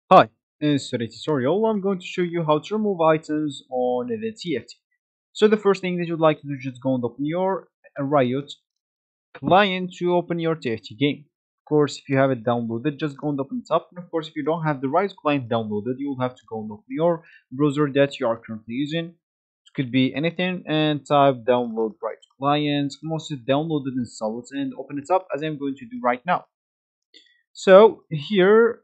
Hi, in today's tutorial I'm going to show you how to remove items on the TFT. So the first thing that you'd like to do is just go and open your Riot client to open your TFT game. Of course, if you have it downloaded, just go and open it up. And of course, if you don't have the Riot client downloaded, you'll have to go and open your browser that you are currently using. It could be anything and type download Riot client. Once it's downloaded, install it and open it up as I'm going to do right now. So here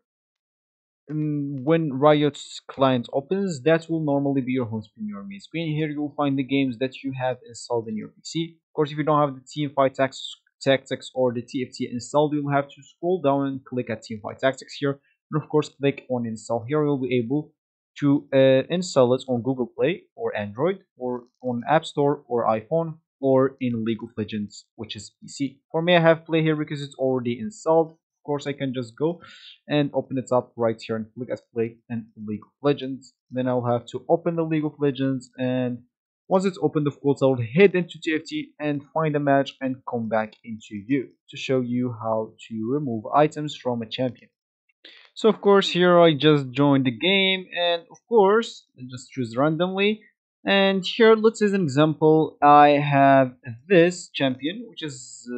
when Riot's client opens, that will normally be your home screen, your main screen. Here you'll find the games that you have installed in your PC. Of course, if you don't have the Teamfight Tactics or the TFT installed, you'll have to scroll down and click at Teamfight Tactics here. And of course, click on install. Here you'll be able to install it on Google Play or Android or on App Store or iPhone or in League of Legends, which is PC. For me, I have Play here because it's already installed. Of course, I can just go and open it up right here and click as play and League of Legends. Then I'll have to open the League of Legends, and once it's opened, of course, I'll head into TFT and find a match and come back into you to show you how to remove items from a champion. So of course here I just joined the game, and of course I just choose randomly, and here let's say as an example I have this champion which is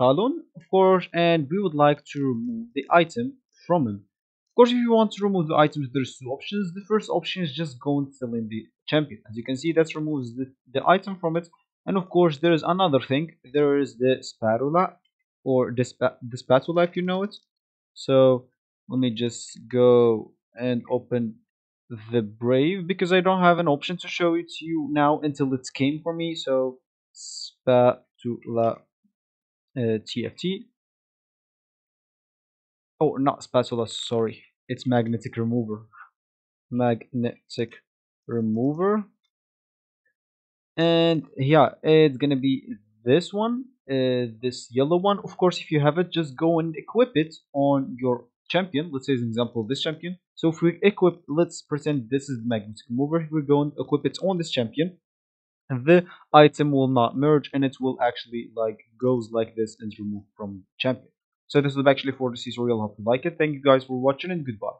Talon, of course, and we would like to remove the item from him. Of course, if you want to remove the items, there's two options. The first option is just go and fill in the champion. As you can see, that removes the item from it. And of course there is another thing. There is the spatula, or the spatula if you know it. So let me just go and open the Brave because I don't have an option to show it to you now until it came for me. So spatula TFT. Oh, not spatula, sorry. It's magnetic remover. Magnetic remover. And yeah, it's gonna be this one, this yellow one. Of course, if you have it, just go and equip it on your champion. Let's say, as an example, this champion. So if we equip, let's pretend this is the magnetic remover. If we go and equip it on this champion, the item will not merge, and it will actually like goes like this and removed from champion. So this is actually for the tutorial. Hope you like it. Thank you guys for watching, and goodbye.